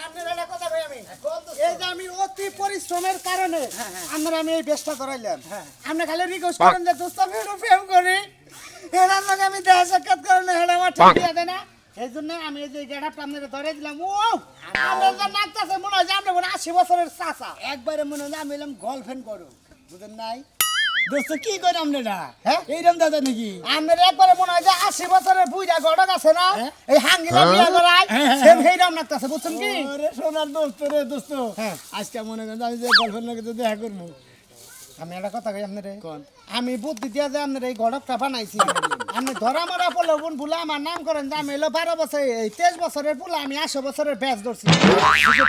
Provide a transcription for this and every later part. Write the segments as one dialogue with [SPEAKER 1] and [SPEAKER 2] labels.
[SPEAKER 1] আপনার একটা কথা ভাই আমি এই যে আমি অতি পরিশ্রমের কারণে আমরা আমি এই বেশটা ধরাইলাম আপনি খালি রিকোয়েস্ট করেন যে দোস্ত আমি একটু প্রেম করি এটার লগে আমি দেহ সাক্ষাৎ করেন না এটা আমার ঠিক দিয়ে দেয় না এই জন্য আমি এই যে গেটাপটা আপনাকে ধরে দিলাম ও আমরা যে নাচতেছে মনে হয় যে আমরা মনে 80 বছরের চাচা
[SPEAKER 2] একবারে মনে হয় আমি এলাম গার্লফ্রেন্ড করো বুঝেন নাই দোস্ত কি করে আপনারা হ্যাঁ এইরকম দাদা নাকি
[SPEAKER 1] আমরা একবারে মনে হয় যে 80 বছরের বুইড়া গড়ক আছে না এই হাঙ্গিলা বিয়া করায় সেম হেইরাম নাচতেছে বুঝছেন কি
[SPEAKER 2] ওরে সোনার দোস্ত রে দোস্ত
[SPEAKER 1] হ্যাঁ।
[SPEAKER 2] আজকে মনে করেন আমি যে গার্লফ্রেন্ড লাগে তো দেখা করবো
[SPEAKER 1] আমি একটা কথা কই আপনারে
[SPEAKER 2] কোন
[SPEAKER 1] আমি বুদ্ধি দিয়া যে আপনার এই গড়কটা বানাইছি আপনি ধরা মরা পড়লে বোন ভুলে আমার নাম করেন যে আমি এলো 12 বছর এই 23 বছরের পুলা আমি 80 বছরের ব্যাচ ধরছি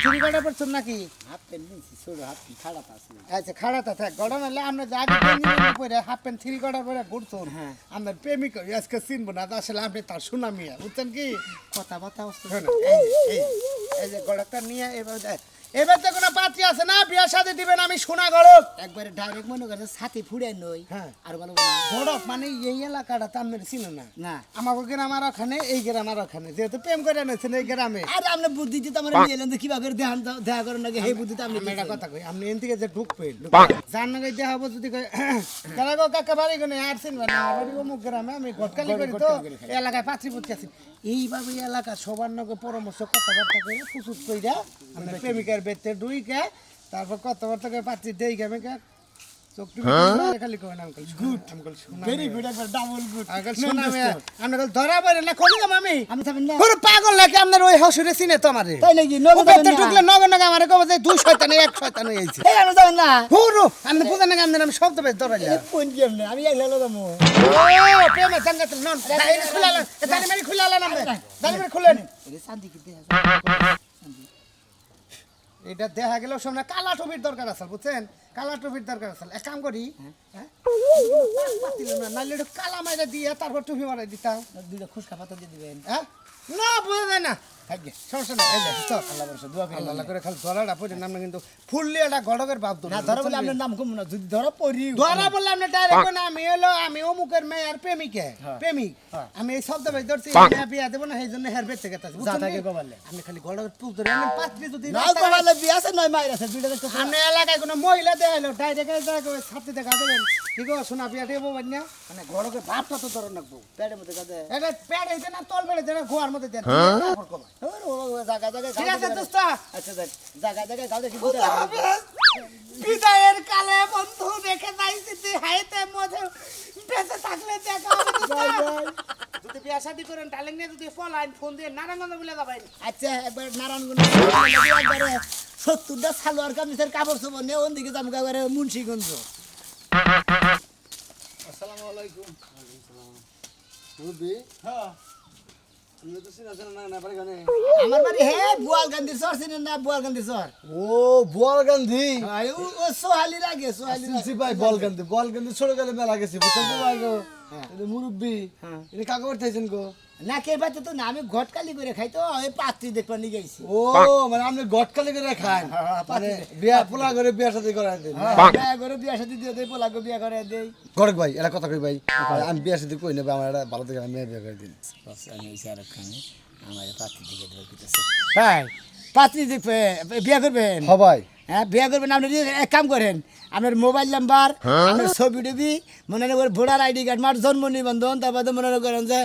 [SPEAKER 1] ফ্রি গড়ে পড়ছেন নাকি
[SPEAKER 2] হাফ প্যান্ট নিয়েছি ছোট হাফ প্যান্ট খাড়া আছে
[SPEAKER 1] আচ্ছা খাড়াতে থাক গড়া নাহলে আপনি যে আগে ট্রেনিং পরে হাফ প্যান্ট থ্রি গড়ার পরে ঘুরছেন
[SPEAKER 2] হ্যাঁ।
[SPEAKER 1] আপনার প্রেমিক আজকে চিনবো না আসলে আপনি তার সুনামিয়া বুঝছেন কি কথাবার্তা এই যে গড়কটা নিয়ে এবার তো কোনো পাত্রী আছে না বিয়া শাদী দিবেন আমি সোনা গড়ক
[SPEAKER 2] একবারে ডাইরেক্ট মনে করে ছাতি ফুড়ে নই
[SPEAKER 1] হ্যাঁ।
[SPEAKER 2] আর বলবো না
[SPEAKER 1] গড়ক মানে এই এলাকাটা তো আপনার চিনে না
[SPEAKER 2] না
[SPEAKER 1] আমাকে গ্রাম আর ওখানে এই গ্রাম আর ওখানে যেহেতু প্রেম করে এনেছেন এই গ্রামে
[SPEAKER 2] আরে আপনি বুদ্ধি দিতে আমার নিয়ে এলেন কিভাবে দেখা করেন নাকি এই বুদ্ধিতে আপনি
[SPEAKER 1] আমি একটা কথা কই আপনি এন থেকে যে ঢুকবেন জান নাকি দেখা হবো যদি কই তারা গো কাকা বাড়ি গনে আর চিনবেন না বাড়ি অমুক গ্রামে আমি গটকালি করি তো এই এলাকায় পাত্রী পুত্রী আছি এইভাবে এলাকা সবার নগে পরামর্শ কথাবার্তা করে প্রস্তুত কইরা আমরা প্রেমিকার বেতে ডুইকে তারপর কথাবার্তা করে পাত্রী দেই গেমে চোখটু খালি কই না আঙ্কেল গুড আঙ্কেল শোনা
[SPEAKER 2] ভেরি গুড একবার ডাবল গুড
[SPEAKER 1] আঙ্কেল শোনা আমি ধরা পড়ে না করি যাম আমি
[SPEAKER 2] আমি যাবেন না
[SPEAKER 1] পুরো পাগল নাকি আপনার ওই হসুরে চিনে তো আমারে
[SPEAKER 2] তাই নাকি
[SPEAKER 1] ও
[SPEAKER 2] নগদ
[SPEAKER 1] বেতে ঢুকলে নগর নাকি আমারে কবে যে দুই শয়তান এক শয়তান হইছে
[SPEAKER 2] এই আমি যাবেন না
[SPEAKER 1] হুরু আমি বুঝা নাকি আমি শব্দ বেশ ধরাইলা
[SPEAKER 2] কোন কেমনে আমি একলা লাগামু
[SPEAKER 1] ও প্রেমে জাঙ্গাত নন দাই খুলালা দাই মারি খুলালা না দাই মারি খুলেন
[SPEAKER 2] এই শান্তি কি দেয়া
[SPEAKER 1] এটা দেখা গেল সামনে কালা টুপির দরকার আছে বুঝছেন কালা টুপির দরকার আছে এক কাম করি হ্যাঁ পাতিল না নাইলে একটু কালা মাইরা দিয়ে তারপর টুপি মারাই দিতাম
[SPEAKER 2] দুইটা খুশকা পাতা দিয়ে দিবেন
[SPEAKER 1] হ্যাঁ না বুঝা যায় না
[SPEAKER 2] থাকবে
[SPEAKER 1] সমস্যা নাই এই যে চল
[SPEAKER 2] আল্লাহ বর্ষা দোয়া করি
[SPEAKER 1] আল্লাহ খালি ধরাটা পড়ে নাম না কিন্তু ফুললি এটা গড়কের বাপ
[SPEAKER 2] না ধরা বলে আপনার নাম কম না যদি ধরা পড়ি
[SPEAKER 1] ধরা বললে আপনি ডাইরেক্ট না আমি এলো আমি অমুকের মেয়ে আর প্রেমিকে প্রেমিক আমি এই শব্দ ভাই ধরছি বিয়া দেবো না সেই জন্য হের বেঁচে গেছে
[SPEAKER 2] যা থাকে কবালে
[SPEAKER 1] আপনি খালি গড়কের পুক ধরে আমি পাত্রী যদি
[SPEAKER 2] না কবালে বিয়া আছে নয় মাইর আছে দুইটা দেখতে
[SPEAKER 1] আপনি এলাকায় কোনো মহিলা দেখাইলো ডাইরেক্ট ছাত্রী দেখা দেবেন ঠিক আছে শোনা বিয়া দেবো না
[SPEAKER 2] মানে গড়কে ভাবটা তো ধরে রাখবো পেটের মধ্যে কাঁদে
[SPEAKER 1] এটা প্যাড হইতে না তল বেড়ে দেন গোয়ার মধ্যে দেন তারপর কবা
[SPEAKER 2] জায়গা জায়গায়
[SPEAKER 1] ঠিক আছে দোস্ত
[SPEAKER 2] আচ্ছা দেখ জায়গা জায়গায় গাও দেখি
[SPEAKER 1] বিদায়ের কালে বন্ধু দেখে যাইছি তুই হাইতে মজা বেঁচে থাকলে দেখা হবে দোস্ত। যদি বিয়া শাদী করেন ডালিং নিয়ে যদি ফোন দিয়ে নারায়ণগঞ্জ বলে যাবেন
[SPEAKER 2] আচ্ছা একবার নারায়ণগঞ্জ একবারে 70টা সালোয়ার কামিজের কাপড় চোপড় নিয়ে ওন দিকে যাবো একবারে মুন্সিগঞ্জ
[SPEAKER 3] আসসালামু আলাইকুম মুরব্বি
[SPEAKER 1] হ্যাঁ
[SPEAKER 3] আপনি তো চিনেছেন না না পারে গানে
[SPEAKER 2] আমার বাড়ি হে বুয়াল গান্ধী সর চিনেন না বুয়াল গান্ধী সর
[SPEAKER 3] ও বল গান্ধী
[SPEAKER 2] ও সোহালি লাগে সোহালি
[SPEAKER 3] চিনছি ভাই বল গান্ধী ছোট গেলে মেলা গেছি বুঝছেন তো ভাই গো এটা মুরব্বি এটা কাকে করতেছেন গো
[SPEAKER 2] না কে পাইতে তো না আমি ঘটকালি করে খাই তো ওই পাত্রী দেখবার নিয়ে গেছি
[SPEAKER 3] ও মানে আপনি গটকালি করে খান মানে বিয়া পোলা করে বিয়া সাথে করাই দেন
[SPEAKER 2] বিয়া করে বিয়া সাথে দিয়ে দেই পোলাকে বিয়া করে দেই
[SPEAKER 3] গড়ক ভাই এটা কথা কই ভাই আমি বিয়া সাথে কই নেবে আমার একটা ভালো থেকে মেয়ে বিয়া করে দিন
[SPEAKER 2] বাস আমি ইশারা খানে আমার পাত্রী দিকে ধরতেছে ভাই পাত্রী দেখবে বিয়া করবেন
[SPEAKER 3] হ ভাই
[SPEAKER 2] হ্যাঁ বিয়া করবেন আপনি এক কাম করেন আপনার মোবাইল নাম্বার আপনার ছবি টবি মনে করেন ভোটার আইডি কার্ড মার জন্ম নিবন্ধন তারপরে মনে করেন যে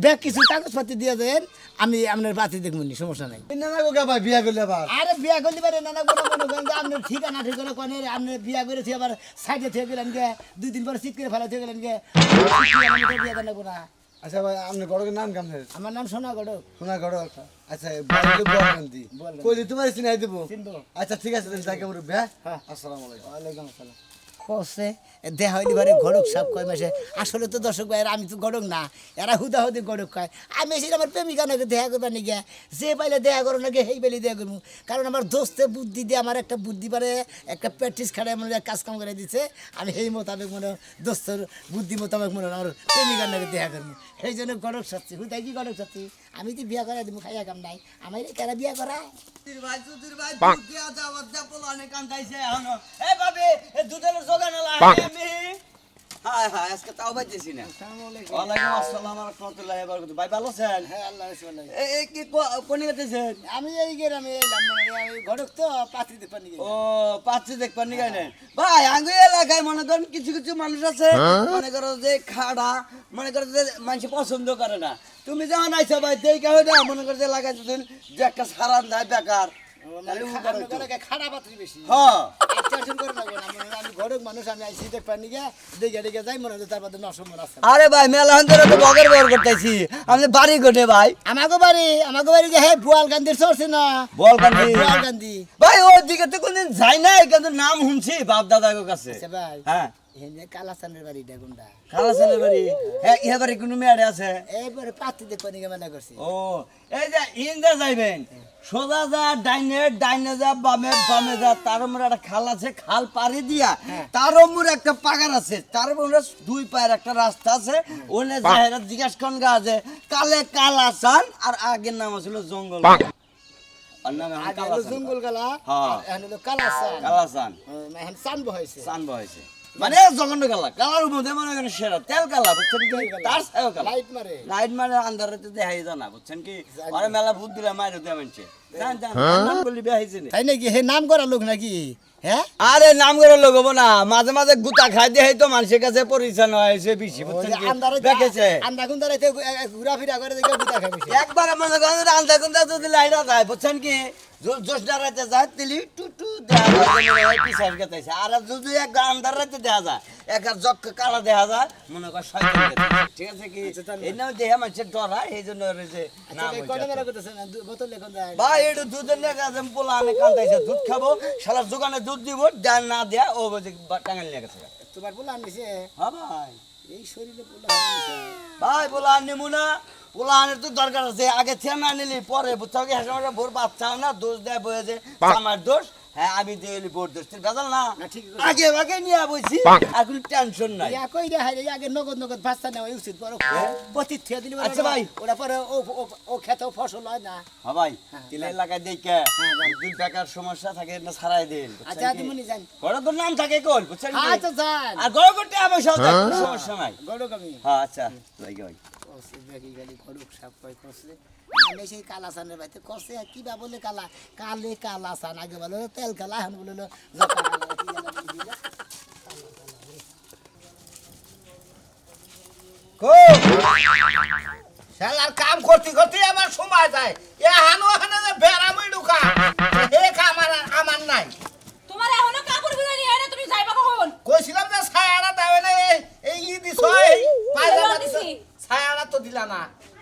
[SPEAKER 2] ব্যাগ কিছু কাগজপাতি দিয়ে দেন আমি আপনার পাত্রী দেখবো নি সমস্যা নাই
[SPEAKER 3] না না গো ভাই বিয়া করলে আবার
[SPEAKER 2] আরে বিয়া করতে পারে না কোনো মনে করেন যে আপনার ঠিকানা ঠিকানা কোনে আপনি বিয়া করেছি আবার সাইডে থেকে গেলেন গে 2 দিন পরে চিৎ করে ফেলা থেকে গেলেন গে বিয়া দেন না
[SPEAKER 3] আচ্ছা ভাই আপনি গড়কের নাম কেমন
[SPEAKER 2] আমার নাম সোনা গড়
[SPEAKER 3] শোনা গড়ক আচ্ছা বল গান্ধী কইলি তোমার চিনাই দেবো
[SPEAKER 2] চিনবো
[SPEAKER 3] আচ্ছা ঠিক আছে তাহলে যাকে মুরব্বি হ্যাঁ আসসালামু আলাইকুম
[SPEAKER 2] ওয়ালাইকুম আসসালাম কসে দেখা হইলে পারে গড়ক সাপ কয় মাসে আসলে তো দর্শক ভাই আমি তো গড়ক না এরা হুদাহুদি গড়ক খায় আমি এসে আমার প্রেমিকা নাকি দেখা করবার নিয়ে যে পাইলে দেখা করো নাকি সেই পাইলে দেখা করবো কারণ আমার দোস্তে বুদ্ধি দিয়ে আমার একটা বুদ্ধি পারে একটা প্র্যাকটিস খাড়ায় মনে কাজ কাম করে দিচ্ছে আমি সেই মোতাবেক মনে দোস্তের বুদ্ধি মোতাবেক মনে আমার প্রেমিকার নাকি দেখা করবো সেই জন্য গড়ক সাচ্ছি হুদাই কি গড়ক সাচ্ছি আমি তো বিয়া করাই দিব খাইয়া কাম নাই আমার কেরা বিয়া করায়
[SPEAKER 4] হায় হায় আজকে তাও পাইতেছি না। ওয়ালাইকুম আসসালাম ওয়া রাহমাতুল্লাহি ওয়া বারাকাতুহু। ভাই ভালো আছেন?
[SPEAKER 2] হ্যাঁ আল্লাহ রাসূল।
[SPEAKER 4] এই কি কোন গেতেছেন?
[SPEAKER 2] আমি এই গ্রামে এলাম আমি ঘটক তো পাত্রী দেখবার নিয়ে
[SPEAKER 4] ও পাচ্ছি দেখবার নি গাইনে ভাই আঙ্গু এলাকায় মনে করেন কিছু কিছু মানুষ আছে মনে করো যে খাড়া মনে করো যে মানুষ পছন্দ করে না। তুমি যখন আইছো ভাই দেখে হয় না মনে করো যে লাগাই দিতেন যে একটা সারান দেয় বেকার
[SPEAKER 2] খাড়া পাত্রী বেশি
[SPEAKER 4] হ্যাঁ
[SPEAKER 2] টেনশন করে লাগবে না আমি ঘটক মানুষ আমি আইসি দেখবার নিয়ে দেখে দেখে যাই মনে হয় তার মধ্যে নসমন আছে।
[SPEAKER 4] আরে ভাই মেলা হন্দরে তো বগের বগর করতেছি আমি বাড়ি কোটে ভাই
[SPEAKER 2] আমাকে বাড়ি যে হে বুয়াল গান্ধীর চলছে না
[SPEAKER 4] বলকান্দি
[SPEAKER 2] বুয়াল গান্ধী
[SPEAKER 4] ভাই ওই দিকে তো কোনদিন যাই নাই কিন্তু নাম শুনছি বাপ দাদার কাছে
[SPEAKER 2] আচ্ছা ভাই
[SPEAKER 4] হ্যাঁ
[SPEAKER 2] হেনে কালাসানের বাড়ি ডাগুন্ডা
[SPEAKER 4] খালা ছেলে বাড়ি হ্যাঁ ইহা বাড়ি কোনো মেয়ারে আছে
[SPEAKER 2] এইবারে পাত্রী দেখবার নিয়ে মেলা করছি।
[SPEAKER 4] ও এই যে ইন্দা যাইবেন সোজা যা ডাইনে যা বামে যা তার উপরে একটা খাল আছে খাল পাড়ি দিয়া তার উপরে একটা পাগার আছে তার উপরে দুই পায়ের একটা রাস্তা আছে ওনে জাহেরা জিজ্ঞাসা কন গা আছে কালে কালাসান আর আগের নাম ছিল জঙ্গল আর নাম এখন
[SPEAKER 2] আগে হলো
[SPEAKER 4] কালাসান
[SPEAKER 2] জঙ্গল গালা
[SPEAKER 4] হ্যাঁ।
[SPEAKER 2] এখন হলো কালাসান
[SPEAKER 4] কালাসান
[SPEAKER 2] এখন সান বহাইছে
[SPEAKER 4] সান বয়সে মানে জঘন্য কালা কালার মধ্যে মনে করেন সেরা তেল কালা বুঝছেন কি তার ছায়ও কালা
[SPEAKER 2] লাইট মারে
[SPEAKER 4] লাইট মানে আন্ধারেতে দেখাই জানা বুঝছেন কি আরে মেলা ভূত দিলে মাইরে দেয়া মানছে জান জান নাম বলি বেহাইছে নে
[SPEAKER 2] তাই নাকি হে নাম করা লোক নাকি হ্যাঁ
[SPEAKER 4] আরে নাম করে লোক হবো না মাঝে মাঝে গুতা খাই দিয়ে তো মানুষের কাছে পরিচয় হয়েছে বেশি বুঝছেন কি দেখেছে
[SPEAKER 2] আন্দা গুন্দা রাইতে ঘুরা ফিরা করে দেখে বুঝা খাবি
[SPEAKER 4] একবার মনে করেন আন্দা কুন্দা যদি লাইটা যায় বুঝছেন কি জোশ ডারাইতে যায় তিলি টুটু পিছার গেতেছে আর যদি এক আন্দার রাইতে দেখা যায় এক জক কালা দেখা যায় মনে কর শয়তান গেতেছে ঠিক আছে কি এই নামে দেহে মানুষের ডর হয় এই জন্য যে নাম হয়েছে।
[SPEAKER 2] কত মেলা করতেছে না বোতল লেখন যায়
[SPEAKER 4] ভাই একটু দুধের লেগে আছে পোলা আনে কান্দাইছে দুধ খাবো শালার দোকানে দুধ দিব দেন না দেয়া ও বুঝে টাঙ্গাল নিয়ে গেছে
[SPEAKER 2] তোমার পোলা আনছে
[SPEAKER 4] হ্যাঁ ভাই
[SPEAKER 2] এই শরীরে পোলা আনছে
[SPEAKER 4] ভাই পোলা আনিমু না পোলা আনের তো দরকার আছে আগে থেকে না নিলি পরে বুঝছো কি হ্যাঁ ভোর বাচ্চাও না দোষ দেয় বয়ে যে আমার দোষ হ্যাঁ আমি দিলি ভোর দোষ তুই বেজাল না
[SPEAKER 2] ঠিক
[SPEAKER 4] আগে আগে নিয়ে বইছি এখন টেনশন নাই
[SPEAKER 2] ইয়া কই রে হাই আগে নগদ নগদ বাচ্চা নেওয়া উচিত বড় পতি থিয়া দিলি
[SPEAKER 4] আচ্ছা ভাই।
[SPEAKER 2] ওটা পরে ও খেতেও ফসল হয় না
[SPEAKER 4] হ্যাঁ ভাই তিলের লাগাই দেখে দুই টাকার সমস্যা থাকে না ছাড়াই দিন
[SPEAKER 2] আচ্ছা দিমুনি যান
[SPEAKER 4] বড় তোর নাম থাকে কোন বুঝছেন কি?
[SPEAKER 2] আচ্ছা যান
[SPEAKER 4] আর গড় করতে অবশ্য কোনো সমস্যা নাই
[SPEAKER 2] গড়ক আমি
[SPEAKER 4] হ্যাঁ আচ্ছা লাইগে ভাই
[SPEAKER 2] কসে দেখি খালি গড়ক সাপ কই কসে আমি সেই কালাসানের বাইতে কসে কি বা বলে কালা কালে কালাসান আগে বলে তেল কালা এখন বলে জকা কালা কি জানা বুঝি না
[SPEAKER 1] শালার কাম করতে করতে আমার সময় যায় এ হানো হানো যে বেড়ামই ঢুকা হে কাম আমার নাই
[SPEAKER 5] তোমার এখনো কাপড় বিনা নিয়ে না তুমি যাইবা কখন
[SPEAKER 1] কইছিলাম যে ছায়াটা দেবে না এই ই দিছ এই পায়জামা দিছ
[SPEAKER 5] দিছি।
[SPEAKER 1] ছায়াটা তো দিলা না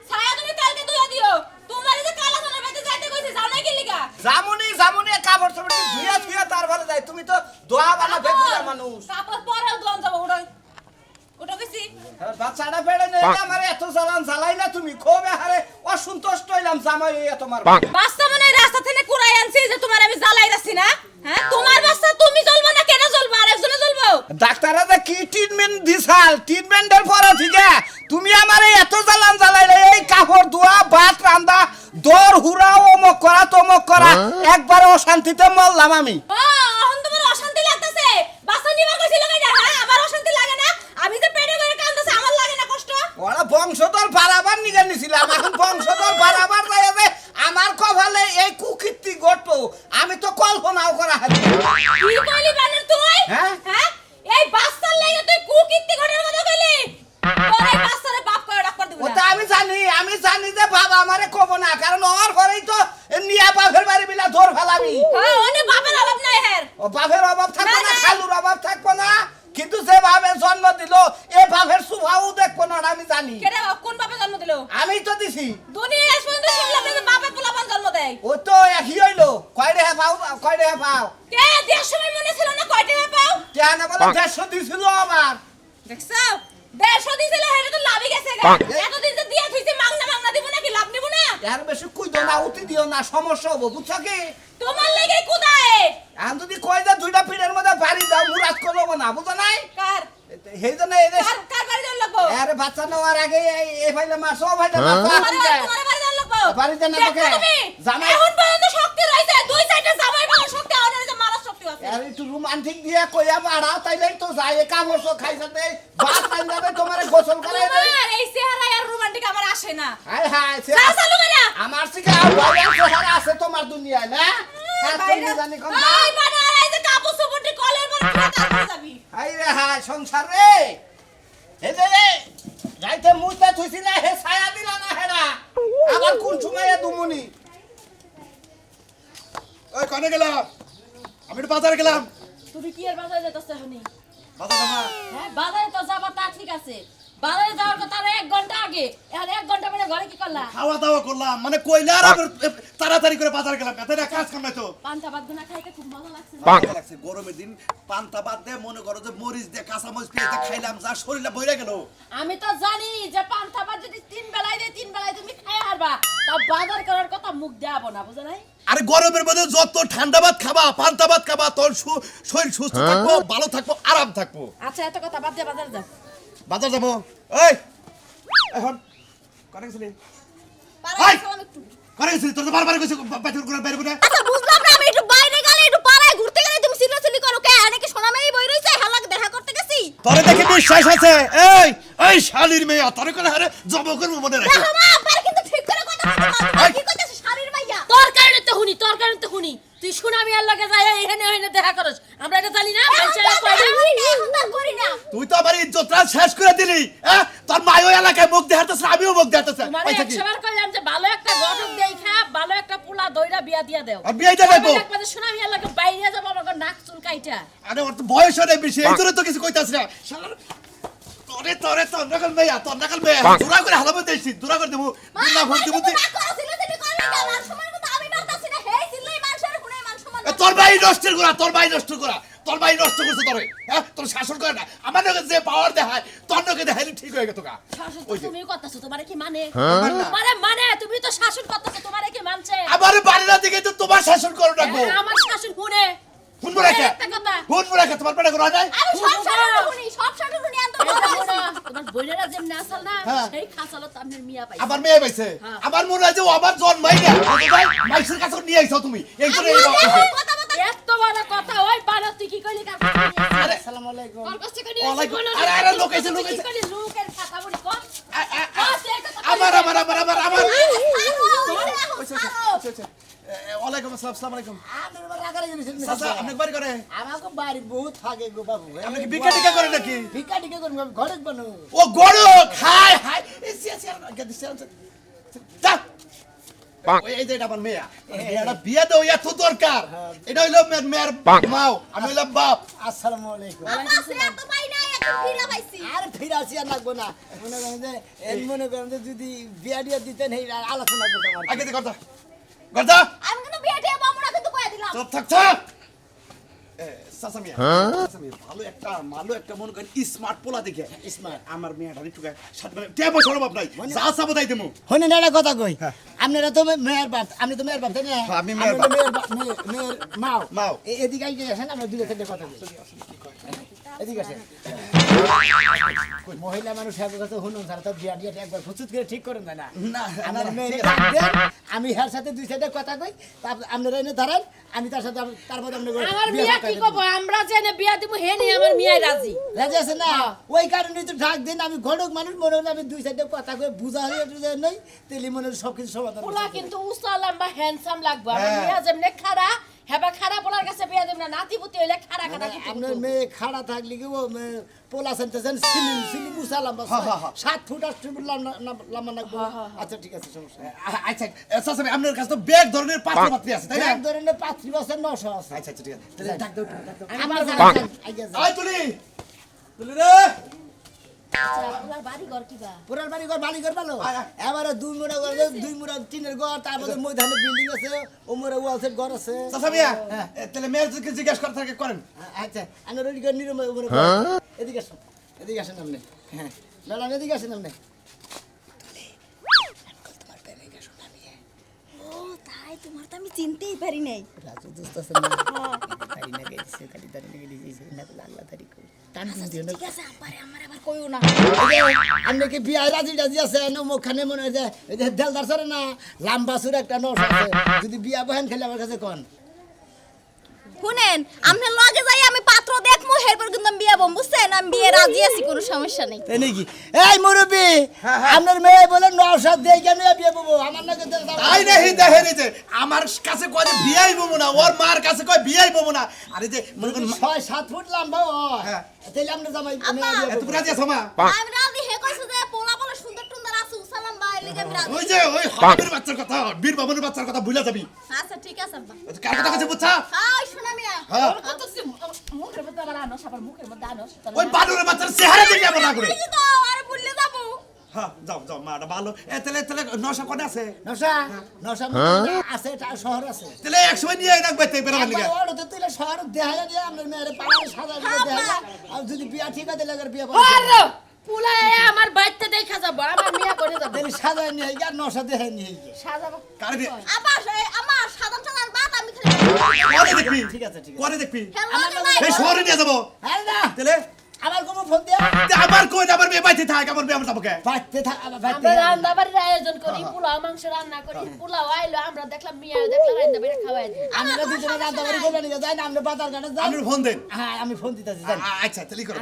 [SPEAKER 5] ছায়া তুমি কালকে দুয়া দিও তোমার যে কালা সোনার বাইতে যাইতে কইছে যাও না কি লিগা
[SPEAKER 1] জামুনি কাপড় চোপড় ধুইয়া ধুইয়া তারপরে যায় তুমি তো দোয়া বানা বেকুলা মানুষ
[SPEAKER 5] কাপড় পরেও দোয়ান যাবো ওটা ওটা কইছি
[SPEAKER 1] বাচ্চাটা বেড়ে নেই আমার এত জ্বালাই না তুমি খুব হারে অসন্তুষ্ট হইলাম জামাই এই তোমার
[SPEAKER 5] বাচ্চা মানে রাস্তা থেকে কুড়াই আনছি যে তোমার আমি জ্বালাই যাচ্ছি না হ্যাঁ তোমার বাচ্চা তুমি জ্বলবা না কেন জ্বলবা আরেকজনে জ্বলবো
[SPEAKER 1] ডাক্তাররা যে কি ট্রিটমেন্ট দিছাল ট্রিটমেন্টের পরে ঠিক তুমি আমারে এত জ্বালাইলে এই কাপড় ধোয়া ভাত রান্দা দর হুরা অমক করা তমক করা একবার অশান্তিতে মরলাম আমি
[SPEAKER 5] ও এখন তোমার অশান্তি লাগতেছে বাচ্চা নিবা কইছিল না হ্যাঁ আবার অশান্তি লাগে না আমি যে পেটে করে কান্দছে আমার লাগে না কষ্ট
[SPEAKER 1] ওরা বংশধর বাড়াবার নিগে নিছিলাম এখন বংশধর বাড়াবার যায় যে আমার কপালে এই কুকীর্তি ঘটতো আমি তো কল্পনাও করা হয়
[SPEAKER 5] কি কইলি বানর তুই
[SPEAKER 1] হ্যাঁ?
[SPEAKER 5] হ্যাঁ এই বাচ্চার লাগি তুই কুকীর্তি ঘটের কথা কইলি তোর এই বাচ্চারে বাপ করে ডাক্তার দিব
[SPEAKER 1] ওটা আমি জানি যে বাবা আমারে কব না কারণ ওর ঘরেই তো নিয়া বাপের বাড়ি বিলা ধর ফেলাবি
[SPEAKER 5] হ্যাঁ অনেক বাপের অভাব নাই হের
[SPEAKER 1] ও বাপের অভাব থাকবো না
[SPEAKER 5] না, না।
[SPEAKER 1] খালুর অভাব থাকবো না কিন্তু যে বাপের জন্ম দিল এ বাপের সুভাও দেখবো না আমি জানি
[SPEAKER 5] কেডা কোন বাপে জন্ম দিলো
[SPEAKER 1] আমি তো দিছি
[SPEAKER 5] দুনিয়া আজ পর্যন্ত শুনলাম না যে বাপে পোলাপান জন্ম দেয়
[SPEAKER 1] ও তো একই হইলো কয় রে পাও
[SPEAKER 5] কে দেড় সময় মনে ছিল না কয়টা হে পাও
[SPEAKER 1] কেন বলে 150 দিছিল আবার
[SPEAKER 5] দেখছো 150 দিছিল হেরে তো লাভই গেছে গা এতদিন যে দিয়া থইছে মাংনা দিব নাকি লাভ নিব না
[SPEAKER 1] এর বেশি কুইদো না উঠি দিও না সমস্যা হবো বুঝছো কি
[SPEAKER 5] তোমার লাগি কুদায়
[SPEAKER 1] আমি যদি কই যে দুইটা পিঠের মধ্যে বাড়ি দাও মুরাজ করবো না বুঝো নাই
[SPEAKER 5] কার
[SPEAKER 1] সেই জন্য এই
[SPEAKER 5] কার বাড়ি যাওয়ার লাগবো
[SPEAKER 1] আরে বাচ্চা নেওয়ার আগে এই ভাইলে মাছ ও ভাইলে
[SPEAKER 5] তোমার বাড়ি যাওয়ার লাগবো
[SPEAKER 1] বাড়িতে না
[SPEAKER 5] দেখো
[SPEAKER 1] তোকে
[SPEAKER 5] তুমি
[SPEAKER 1] জামাই
[SPEAKER 5] এখন পর্যন্ত শক্তি রইছে দুই সাইডে জামাই ভালো শক্তি আর যে মারার শক্তি আছে
[SPEAKER 1] আর একটু রোমান্টিক দিয়া কইয়া বাড়াও তাইলে তো যায় কামড় তো খাইছতে বাত টাইম যাবে তোমার গোসল করাই দেই
[SPEAKER 5] তোমার এই চেহারা আর রোমান্টিক আমার আসে না
[SPEAKER 1] হাই হাই
[SPEAKER 5] চা চালু করে
[SPEAKER 1] আমার থেকে আবার চেহারা আছে তোমার দুনিয়ায় না হ্যাঁ তুমি জানি কোন
[SPEAKER 5] এই মানে এই যে কাপড় চোপড়টি কলের পর তারপরে যাবি
[SPEAKER 1] হাই রে হাই সংসার রে এই যে রে যাইতে মুইতা থুইছি না হে ছায়া দিলা না হেরা আবার কোন সময়ে দুমুনি
[SPEAKER 3] ওই কোনে গেলাম আমি একটু বাজারে গেলাম
[SPEAKER 5] তুমি কি এর বাজারে যেতেছ হনি
[SPEAKER 3] বাজার জামা
[SPEAKER 5] হ্যাঁ বাজারে তো যাবা তা ঠিক আছে বাজারে যাওয়ার কথা আর 1 ঘন্টা আগে আর 1 ঘন্টা পরে ঘরে কি করলা
[SPEAKER 3] খাওয়া দাওয়া করলাম মানে কইলা আর আবার তাড়াতাড়ি করে বাজার গেলাম এত কাজ কাম নাই তো
[SPEAKER 5] পান্তা ভাত গুনা খাইতে খুব মজা লাগছে না?
[SPEAKER 3] ভালো লাগছে গরমের দিন পান্তা ভাত দিয়ে মনে করো যে মরিচ দিয়ে কাঁচা মরিচ পেঁয়াজ দিয়ে খাইলাম যা শরীরটা বইরা গেল
[SPEAKER 5] আমি তো জানি যে পান্তা ভাত যদি 3 বেলায় দেই 3 বেলায় তুমি খাই হারবা তা বাজার করার কথা মুখ দেখাবো না বুঝছ নাই
[SPEAKER 3] আরে গরমের মধ্যে যত ঠান্ডা ভাত খাবা পান্তা ভাত খাবা তোর শরীর সুস্থ থাকবো ভালো থাকবো আরাম থাকবো
[SPEAKER 5] আচ্ছা এত কথা বাদ দিয়ে বাজার যাও
[SPEAKER 3] বাজার যাবো এই এখন করে গেছিলি
[SPEAKER 5] পাড়ায়
[SPEAKER 3] হাই!
[SPEAKER 5] গেছিলাম একটু।
[SPEAKER 3] করে গেছিলি তোর তো বারবার কইছি বাজার করে বের করে
[SPEAKER 5] আচ্ছা বুঝলাম না আমি একটু বাইরে গেলে একটু পাড়ায় ঘুরতে গেলে তুমি চিল্লাচিল্লি করো কে আরে কি সোনামাই বই রইছে হালাক দেখা করতে গেছি
[SPEAKER 3] তোরে দেখে বিশ্বাস আছে এই শালির মেয়ে তোরে করে হারে জব করবো মনে রাখি
[SPEAKER 5] দেখো মা আবার কিন্তু ঠিক করে কথা বলতে কি কইতাছিস শাড়ির মাইয়া তোর কারণে তো হুনি তুই সোনামি আর লগে যায় এখানে ওখানে দেখা করস আমরা এটা জানি না বাচ্চারা কই না এখন তো করি না
[SPEAKER 3] তুই তো আমার ইজ্জতটা শেষ করে দিলি হ্যাঁ তোর মায়ও এলাকায় মুখ দেখাতেছে আমিও মুখ দেখাতেছে
[SPEAKER 5] মানে
[SPEAKER 3] পয়সা কি
[SPEAKER 5] একবার কইলাম যে ভালো একটা গঠক দেইখা ভালো একটা পোলা দইরা বিয়া দিয়া দেও
[SPEAKER 3] আর বিয়েটা দেখো
[SPEAKER 5] একবার সোনামি আর লগে বাইরে যাব আমাকে নাক চুল কাইটা
[SPEAKER 3] আরে ওর তো বয়স হয় বেশি এই জন্য তো কিছু কইতাছ না শালার তোরে তোর নকল মেয়া দূরা করে হালাবো দেইছি দূরা করে দেবো না ভোট দেবো তোর ভাই নষ্ট করা তোর ভাই নষ্ট করছে তোরে হ্যাঁ তোর শাসন করে না আমার নাকি যে পাওয়ার দেখায় তোর নাকি দেখাইলে ঠিক হয়ে গেত গা ওই যে
[SPEAKER 5] তুমি করতেছো তোমারে কি মানে তোমারে মানে তুমি তো শাসন করতেছো তোমারে কি মানছে
[SPEAKER 3] আমার বাড়ির দিকে তো তোমার শাসন করো না গো
[SPEAKER 5] আমার শাসন শুনে
[SPEAKER 3] ফোন করে কে
[SPEAKER 5] একটা কথা
[SPEAKER 3] ফোন করে কে তোমার পেটে করা যায়
[SPEAKER 5] আমি সব শাসন শুনি আনতো তোমার বইনেরা যেমন আসল না
[SPEAKER 3] হ্যাঁ।
[SPEAKER 5] সেই খাসালো তো আপনার মিয়া পাই
[SPEAKER 3] আমার মেয়ে পাইছে
[SPEAKER 5] হ্যাঁ।
[SPEAKER 3] আমার মনে হয় যে ও আমার জন্মাই না মাইসের কাছে নিয়ে আইছো তুমি এই জন্য এই
[SPEAKER 5] এত বড় কথা ওই বাড়া তুই কি কইলি কার
[SPEAKER 3] আরে
[SPEAKER 1] আসসালামু আলাইকুম
[SPEAKER 5] কোন কষ্ট করে
[SPEAKER 3] ওয়ালাইকুম আরে লোক আইছে
[SPEAKER 5] লোকের কথা বলি কর
[SPEAKER 3] আমার ওয়ালাইকুম আসসালাম আসসালামু আলাইকুম চাচা আপনি বাড়ি করে
[SPEAKER 2] আমাকে বাড়ি বহুত থাকে গো বাবু
[SPEAKER 3] আপনি কি বিকা টিকা করে নাকি
[SPEAKER 2] ভিক্ষা টিকা করবো আমি ঘরে বানো
[SPEAKER 3] ও গড় হাই হাই এই যে এটা আমার মেয়া এটা বিয়ে দেও এত দরকার এটা হইলো মেয়ের মাও আমি হইলাম বাপ
[SPEAKER 2] আসসালামু আলাইকুম আর ফিরাছি আর লাগবো না মনে করেন যে মনে করেন যে যদি বিয়া টিয়া দিতেন এই আলোচনা করতাম আর কি।
[SPEAKER 3] আগে করতা করতা
[SPEAKER 5] আমি কিন্তু বিয়ে দিয়ে বামুনা কিন্তু কইয়া দিলাম
[SPEAKER 3] চুপ থাক সাসামিয়া ভালো একটা মনে করেন স্মার্ট পোলা দেখে স্মার্ট আমার মেয়েটা একটু সাত মানে টেবো সরব আপনাই যা সাবো তাই দেবো
[SPEAKER 2] হনে না একটা কথা কই আপনারা তো মেয়ের বাপ আপনি তো মেয়ের বাপ তাই না
[SPEAKER 3] হ্যাঁ, আমি মেয়ের
[SPEAKER 2] আপনি তো মেয়ের মাও
[SPEAKER 3] মাও।
[SPEAKER 2] এদিকে আইতে আসেন আমরা দুটো থেকে কথা কই এদিকে আসেন মহিলা মানুষ এক কথা শুনুন স্যার তো বিয়া টিয়া একবার ফুচুত করে ঠিক করেন না
[SPEAKER 3] না,
[SPEAKER 2] আমার
[SPEAKER 3] না,
[SPEAKER 2] মেয়েকে
[SPEAKER 3] ঠিক আছে।
[SPEAKER 2] রাখবেন, আমি হার সাথে দুই সাইডে কথা কই তারপর আপনারা এনে দাঁড়ান আমি তার সাথে তারপর
[SPEAKER 5] আমার মিয়া কি কব আমরা জেনে বিয়া দিমু হে নি আমার মিয়াই রাজি
[SPEAKER 2] রাজি আছে না ওই কারণে তো ডাক দিন আমি ঘটক মানুষ মনে হয় আমি দুই সাইডে কথা কই বুঝা হয়ে নাই তেলি মনে হয় সবকিছু সমাধান
[SPEAKER 5] পোলা কিন্তু উস্তা লম্বা হ্যান্ডসাম লাগবে আমার
[SPEAKER 3] হ্যাঁ।
[SPEAKER 5] মিয়া যেমনে খাড়া হেবা খাড়া পোলার কাছে বিয়া দিম না নাতিপুতি হইলে খাড়া খাড়া
[SPEAKER 2] আপনার মেয়ে খাড়া থাকলে কি ও পোলা সেন্টেছেন সিলিম উসালাম বাস 7 ফুট 8 ফুট লম্বা লাগবে আচ্ছা ঠিক আছে সমস্যা নেই।
[SPEAKER 3] আচ্ছা সাসামি আপনার কাছে তো ব্যাগ ধরনের পাত্র পাত্রী আছে তাই না
[SPEAKER 2] এক ধরনের 35 বছর 900 আছে
[SPEAKER 3] আচ্ছা ঠিক আছে তাহলে ডাক দাও ডাক দাও
[SPEAKER 2] আমার
[SPEAKER 3] আই তুলি রে
[SPEAKER 5] পোলার বাড়ি ঘর কিবা
[SPEAKER 2] পুরার বাড়ি ঘর বাড়ি ঘর ভালো
[SPEAKER 3] আয়, আয়।
[SPEAKER 2] এবারে দুই মুড়া টিনের ঘর তারপরে ময়দানে বিল্ডিং আছে ও মোরা ওয়াল সেট ঘর আছে
[SPEAKER 3] সাসামিয়া তাহলে মেয়েরকে জিজ্ঞাসা করে থাকে করেন
[SPEAKER 2] আচ্ছা আমি রেডি করে নিরম এদিকে আসুন এদিকে আসেন আপনি হ্যাঁ ম্যাডাম এদিকে আসেন আপনি
[SPEAKER 5] ও তাই তোমার তো আমি চিনতেই পারি নাই
[SPEAKER 2] রাজু দোস্ত আছে না তারি না গেছে তারি তারি না গেছে না আল্লাহ তারি কই টান দিও না
[SPEAKER 5] ঠিক আছে আপারে আমার আবার কইও না
[SPEAKER 2] আপনি কি বিয়ে রাজি আছে না মুখখানে মনে হয় যে এই যে দেলদার সরে না লাম্বা সুর একটা নস আছে যদি বিয়া বহেন খেলে আমার কাছে কোন
[SPEAKER 6] শুনেন আপনি লগে যাই আমি পাত্র দেখমু এরপর কিন্তু আমি বিয়ে বম বুঝছেন আমি বিয়ে রাজি আছি কোনো সমস্যা নেই
[SPEAKER 2] তাই নাকি এই মুরব্বি আপনার মেয়ে বলে নওশাদ দিয়ে কেন বিয়ে বলবো আমার নাকি
[SPEAKER 3] তাই নাহি দেখে নি যে আমার কাছে কয় যে বিয়াই বমু না, ওর মার কাছে কয় বিয়াই বমু না। আরে যে মনে করেন
[SPEAKER 2] 6-7 ফুট লম্বা
[SPEAKER 3] হ্যাঁ।
[SPEAKER 2] তাইলে আমরা জামাই
[SPEAKER 6] আব্বা।
[SPEAKER 3] এত রাজি আছো মা?
[SPEAKER 6] আমি রাজি হে কইছে যে পোলা পোলা সুন্দর টুন্দর আছে সালাম ভাই লিগে আমি রাজি
[SPEAKER 3] ওই যে ওই হবির বাচ্চার কথা, বীর বামনের বাচ্চার কথা ভুলে যাবি।
[SPEAKER 6] আচ্ছা ঠিক আছে আব্বা
[SPEAKER 3] কার কথা কাছে বুঝছা?
[SPEAKER 6] হাই শোনা মিয়া
[SPEAKER 3] হ্যাঁ।
[SPEAKER 5] মুখের মধ্যে আবার আনো সাবার মুখের মধ্যে আনো
[SPEAKER 3] ওই বালুরের বাচ্চার চেহারা দেখে আমার না করে।
[SPEAKER 6] এই যে তো আরে বললে যাবো
[SPEAKER 3] হ্যাঁ যাও যাও মাটা ভালো। তাহলে তাহলে নশা কোনে আছে?
[SPEAKER 2] নওশা আছে এটা শহর আছে
[SPEAKER 3] তাহলে একসময় নিয়ে রাখবে তাই বেরোবার লিগা।
[SPEAKER 2] একবার ওটা তো তুইলে শহর দেখাইলা দিয়ে আপনার মেয়ের পাড়ায় সাজা দিয়ে দেখাইলা আর যদি বিয়া ঠিক আছে লাগের বিয়া
[SPEAKER 5] আরে পুলা আমার বাইতে দেখা যাব আমার মিয়া করে যাব
[SPEAKER 2] তাহলে সাজা নিয়ে গিয়া নওশা দেখাই নিয়ে গিয়ে
[SPEAKER 5] সাজাবো
[SPEAKER 3] কারে দে?
[SPEAKER 6] আবার আমার সাধারণ সাধারণ বাত আমি খালি
[SPEAKER 3] কোনে দেখবি?
[SPEAKER 2] ঠিক আছে
[SPEAKER 3] কোনে দেখবি?
[SPEAKER 6] খেলা নাই
[SPEAKER 3] এই শহরে নিয়ে যাবো।
[SPEAKER 2] আরে না
[SPEAKER 3] তাহলে
[SPEAKER 2] আমার কোনো ফোন দিয়া
[SPEAKER 3] আবার কই আমার মেয়ে বাইতে থাক, আমার মেয়ে আমার যাবো কে?
[SPEAKER 2] বাইতে থাক আবার বাইতে
[SPEAKER 5] আমরা রান্না বাড়ির আয়োজন করি পোলাও মাংস রান্না করি পোলাও আইলো আমরা দেখলাম মিয়া দেখলাম রান্না বাড়ি খাওয়াই দিই
[SPEAKER 2] আমরা দুজনে রান্নাবাড়ি করবে নিয়ে যাই না আমরা বাজার ঘাটে যাই
[SPEAKER 3] আপনি ফোন দেন।
[SPEAKER 2] হ্যাঁ আমি ফোন দিতেছি যাই
[SPEAKER 3] আচ্ছা তাহলে করো।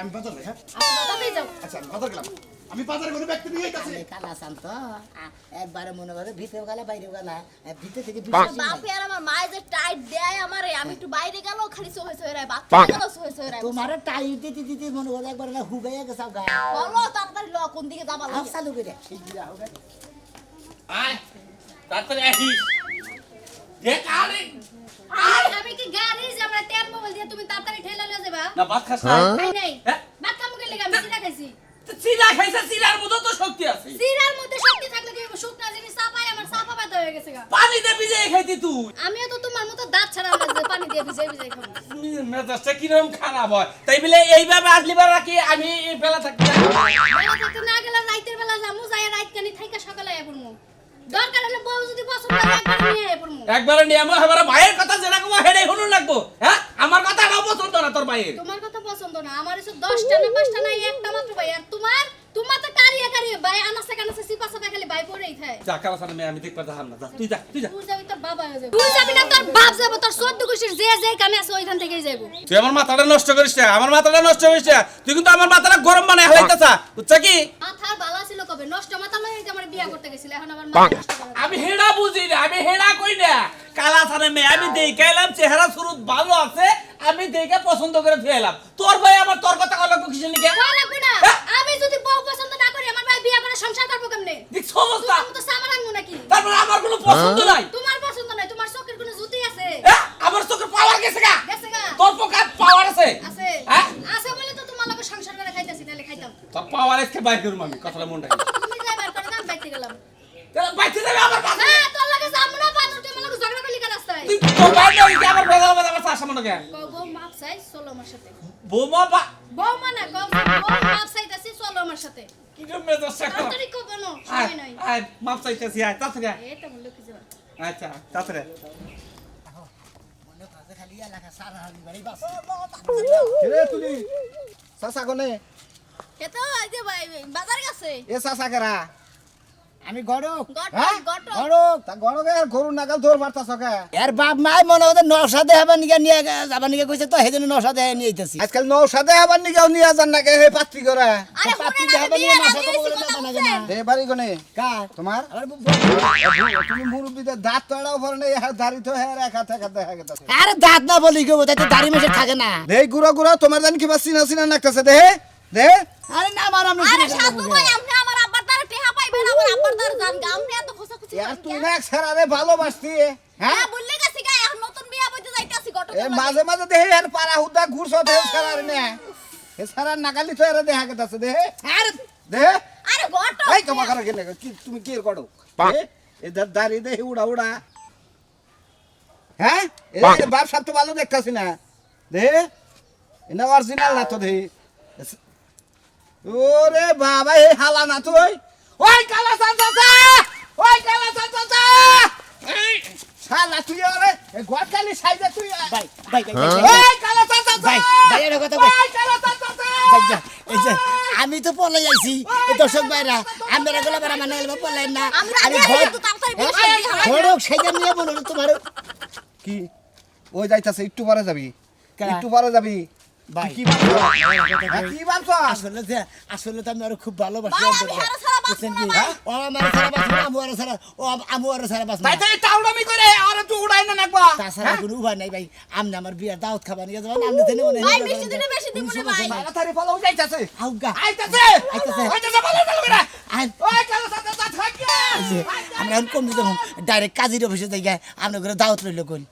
[SPEAKER 3] আমি বাজার যাই, হ্যাঁ?
[SPEAKER 5] আপনি তাতেই যাও
[SPEAKER 3] আচ্ছা আমি বাজার গেলাম। আমি বাজারে কোনো ব্যক্তি নিয়ে যাচ্ছি।
[SPEAKER 2] কালা শান্ত একবারে মনে করে ভিতরে গেলা বাইরে গেলা ভিতর থেকে
[SPEAKER 6] বাপে আর আমার মায়ে যে টাইট দেয় আমারে আমি একটু বাইরে গেল খালি সহে সহে রায় বাপ গেল সহে সহে রায়
[SPEAKER 2] তোমার টাইট দিতে দিতে মনে করে একবার না হুগাইয়া গেছে গা
[SPEAKER 6] বলো তাড়াতাড়ি ল কোন দিকে যাবা
[SPEAKER 2] আপ
[SPEAKER 6] লাগে
[SPEAKER 2] চালু করে
[SPEAKER 7] আয় তাড়াতাড়ি আসিস দেখ আরে
[SPEAKER 5] আমি কি গাড়ি যে আমরা তেল মোবাইল দিয়ে তুমি তাড়াতাড়ি ঠেলা লয়ে যাবা
[SPEAKER 7] না ভাত খাস না
[SPEAKER 5] নাই নাই
[SPEAKER 7] হ্যাঁ?
[SPEAKER 5] ভাত কামুকে লাগা আমি চিরা খাইছি
[SPEAKER 7] তো চিরা খাইছে চিরার মতো তো শক্তি আছে
[SPEAKER 5] চিরার মধ্যে শক্তি থাকলে কি শুকনা জিনিস চাপাই আমার চাপা বাদ হয়ে গেছে গা
[SPEAKER 7] পানি দিয়ে ভিজে খাইতি তুই
[SPEAKER 5] আমিও তো তোমার মতো দাঁত ছাড়া না যে পানি দিয়ে ভিজাই ভিজাই খাবো
[SPEAKER 7] মেজাজটা কিরকম খারাপ হয় তাই বলে এইভাবে আসলিবার রাখি আমি এই বেলা থাকতে
[SPEAKER 5] বেলা থাকতে না গেলে রাইতের বেলা যামু যাই রাইত কানি থাইকা সকালে আয়া পড়মু দরকার হলে বউ যদি পছন্দ হয় একবার নিয়ে আয়া পড়মু
[SPEAKER 7] একবারে নিয়ম এবারে ভাইয়ের কথা যেটা কমা হেডে শুনুন লাগবো হ্যাঁ আমার কথা নাও পছন্দ না তোর ভাইয়ের
[SPEAKER 5] তোমার কথা পছন্দ না আমার এসে 10টা না 5টা না একটা মাত্র ভাই আর তোমার তো কারিয়া কারিয়া ভাই আনাসে কানাসে সিপা সাপা খালি ভাই পড়েই থাকে
[SPEAKER 7] যা কালা সামনে আমি দেখবার যাহাম না যা তুই যা তুই যা
[SPEAKER 5] তুই যাবি তোর বাবা হয়ে যাবে তুই যাবি না তোর বাপ যাবে তোর 14 কুশির যে যে কামে আছে ওইখান থেকেই যাবো
[SPEAKER 7] তুই আমার মাথাটা নষ্ট করিস না আমার মাথাটা নষ্ট করিস না তুই কিন্তু আমার মাথাটা গরম বানায় হালাইতাছা বুঝছ কি
[SPEAKER 5] মাথা ভালো ছিল কবে নষ্ট মাথা লয়ে আমার বিয়া করতে গেছিল এখন আমার মাথা নষ্ট করে দাও।
[SPEAKER 7] আমি হেডা বুঝি না আমি হেডা কই না কালা সানে মে আমি দেখাইলাম চেহারা সুরত ভালো আছে আমি দেখে পছন্দ করে ফেলাম তোর ভাই আমার তোর কথা কল কিসের লিগে
[SPEAKER 5] কই লাগবে না আমি যদি বউ পছন্দ না করি আমার ভাই বিয়া করে সংসার করব কেমনে
[SPEAKER 7] দেখ সমস্যা
[SPEAKER 5] তুমি তো সামান আনমু নাকি
[SPEAKER 7] তারপর আমার কোনো পছন্দ নাই
[SPEAKER 5] তোমার পছন্দ নাই তোমার চোখের কোনো জুতি আছে
[SPEAKER 7] আমার চোখে পাওয়ার গেছে গা
[SPEAKER 5] গেছে গা
[SPEAKER 7] তোর পক্ষে পাওয়ার আছে
[SPEAKER 5] আছে
[SPEAKER 7] হ্যাঁ?
[SPEAKER 5] আছে বলে তো তোমার লগে সংসার করে খাইতাছি নালে খাইতাম
[SPEAKER 7] তোর পাওয়ার এসকে বাইর করুম আমি কথাটা মন রাখি
[SPEAKER 5] তুমি যাইবার করে দাম বাইতে গেলাম
[SPEAKER 7] বাইতে যাবে আমার পাশে
[SPEAKER 5] না তোর লগে যাবো না বাদর তুই আমার লগে ঝগড়া করলি কেন রাস্তায়
[SPEAKER 7] তুই তোর ভাই নই কি আমার ভেজাল বাদ আমার সাথে সামনে কে
[SPEAKER 5] বউ মাপ চাই চলো আমার সাথে
[SPEAKER 7] বোমা বা
[SPEAKER 5] বউ মানে বউ মাপ চাইতাছি চলো আমার সাথে
[SPEAKER 7] কি যে মেজাজ সাকা
[SPEAKER 5] তাড়াতাড়ি কো বনো সময় নাই
[SPEAKER 7] আয় মাপ চাইতেছি আয় তাছাড়া
[SPEAKER 5] এটা বললো কি যাবা
[SPEAKER 7] আচ্ছা তাছাড়া
[SPEAKER 2] মনে করে খালি এলাকা সারা হালি বাড়ি বাস
[SPEAKER 1] রে তুই চাচা কোনে
[SPEAKER 6] এ তো এই যে ভাই বাজারে গেছে
[SPEAKER 1] এ চাচা কেরা
[SPEAKER 2] আমি গড়ক
[SPEAKER 1] হ্যাঁ
[SPEAKER 6] গটক
[SPEAKER 1] গড়ক তা গড়কে আর গরু নাগাল ধর মারতাছ কে
[SPEAKER 2] এর বাপ মাই মনে হতে নশা দেখাবা নিয়ে নিয়ে যাবা নিয়ে কইছে তো সেজন্য নশা দেখাই নিয়ে আইতাছি
[SPEAKER 1] আজকাল নৌসাদে আবার নিগাও নিয়ে যান নাকি হে পাত্রী করে
[SPEAKER 6] আরে
[SPEAKER 2] পাত্রী
[SPEAKER 6] শুনে না
[SPEAKER 2] দেখাবা নিয়ে
[SPEAKER 6] বিয়ে
[SPEAKER 2] নশা
[SPEAKER 6] রাজি
[SPEAKER 2] তো বলে
[SPEAKER 6] হইছি,
[SPEAKER 2] যাবা না
[SPEAKER 6] কথা
[SPEAKER 2] কেন
[SPEAKER 6] বুঝছেন?
[SPEAKER 1] দে বাড়ি কোনে
[SPEAKER 2] কার
[SPEAKER 1] তোমার
[SPEAKER 2] আমার
[SPEAKER 1] তুমি মুরব্বীদের দাঁত তো এড়াও পরে নেই দাড়ি তো হ্যাঁ রেখা থেকে দেখা গেছে
[SPEAKER 2] আরে দাঁত না বলি গো তাই তো দাড়ি মেশে থাকে না
[SPEAKER 1] দে গুড়া গুড়া তোমার জানি কিবা চিনা চিনা লাগতেছে দে দে
[SPEAKER 2] আরে না আমার আমরা
[SPEAKER 6] আরে সাধু ভাই আপনি আমার আব্বার দ্বারা টেহা পাইবেন আমার আব্বার দ্বারা জান গা আপনি এত খোসাখুচি
[SPEAKER 1] ইয়ার
[SPEAKER 6] করেন
[SPEAKER 1] তুই
[SPEAKER 6] কেন?
[SPEAKER 1] না ছাড়ারে ভালোবাসতি হ্যাঁ
[SPEAKER 6] হ্যাঁ বললে গেছি গা এখন নতুন বিয়া বইতে যাইতাছি গটক
[SPEAKER 1] এ মাঝে মাঝে দেহে আর পাড়া হুদা ঘুরছ দে ছাড়ার নে এ ছাড়ার নাগালি তো এরা দেখা গেছে দে
[SPEAKER 2] আরে
[SPEAKER 1] দে
[SPEAKER 6] আরে গটক
[SPEAKER 1] এই কমা করে গেলে কি তুমি কি করো এদার দাড়ি দে উড়া উড়া হ্যাঁ এ বাপ সব তো ভালো দেখতাছি না দে এটা অরিজিনাল না তো দে ওরে বাবা এই হালা না তুই ওই কালা চাচা ওই কালা চাচা এই শালা তুই আরে এই গোয়াকালি সাইজে তুই
[SPEAKER 2] ভাই ভাই ভাই
[SPEAKER 1] ওই কালা চাচা
[SPEAKER 2] ভাই ভাই এর কথা ভাই
[SPEAKER 1] ওই কালা চাচা
[SPEAKER 2] ভাই, যা, এই যে, আমি তো পলাই আইছি এই দর্শক ভাইরা আমরা গুলো বেড়া মানে এলবা পলাই না
[SPEAKER 6] আমি রাজি আছি, একটু তাড়াতাড়ি বিয়ে শাদী হবে।
[SPEAKER 2] ঘরক সাইজা নিয়ে বলো তোমার
[SPEAKER 1] কি
[SPEAKER 8] ওই যাইতাছে একটু পরে যাবি
[SPEAKER 2] কেডা?
[SPEAKER 8] একটু পরে যাবি
[SPEAKER 2] ভাই।
[SPEAKER 8] কি ভাবছ কি ভাবছ
[SPEAKER 2] আসলে তো আমি আরো খুব ভালোবাসি
[SPEAKER 6] ভাই, আমি
[SPEAKER 2] অন্তত।
[SPEAKER 6] আরো সারা বাঁচবো
[SPEAKER 2] বুঝছেন
[SPEAKER 6] না,
[SPEAKER 2] কি?
[SPEAKER 6] ভাই।
[SPEAKER 2] ও আমার সারা বাঁচবো না, আমু আরো সারা বাঁচবো না।
[SPEAKER 7] তাই তাই টাউডামি করে আর তুই উড়াই না নাকবা
[SPEAKER 2] তাছাড়া কোনো উপায় নাই ভাই, আপনি আমার বিয়ার দাওয়াত খাবার নিয়ে যাবেন, আপনি জেনে মনে
[SPEAKER 6] ভাই, মিষ্টি দিলে বেশি দিব না, ভাই।
[SPEAKER 8] তাড়াতাড়ি ফলো যাইতাছে
[SPEAKER 2] আউগা
[SPEAKER 7] আইতাছে
[SPEAKER 2] আইতাছে।
[SPEAKER 7] আইতাছে বলে না করে
[SPEAKER 2] আইন।
[SPEAKER 7] ওই কালা সাথে থাকে
[SPEAKER 2] আমরা এখন কম দিতে ডাইরেক্ট কাজীর অফিসে যাই, আপনার ঘরে দাওয়াত রইল কোন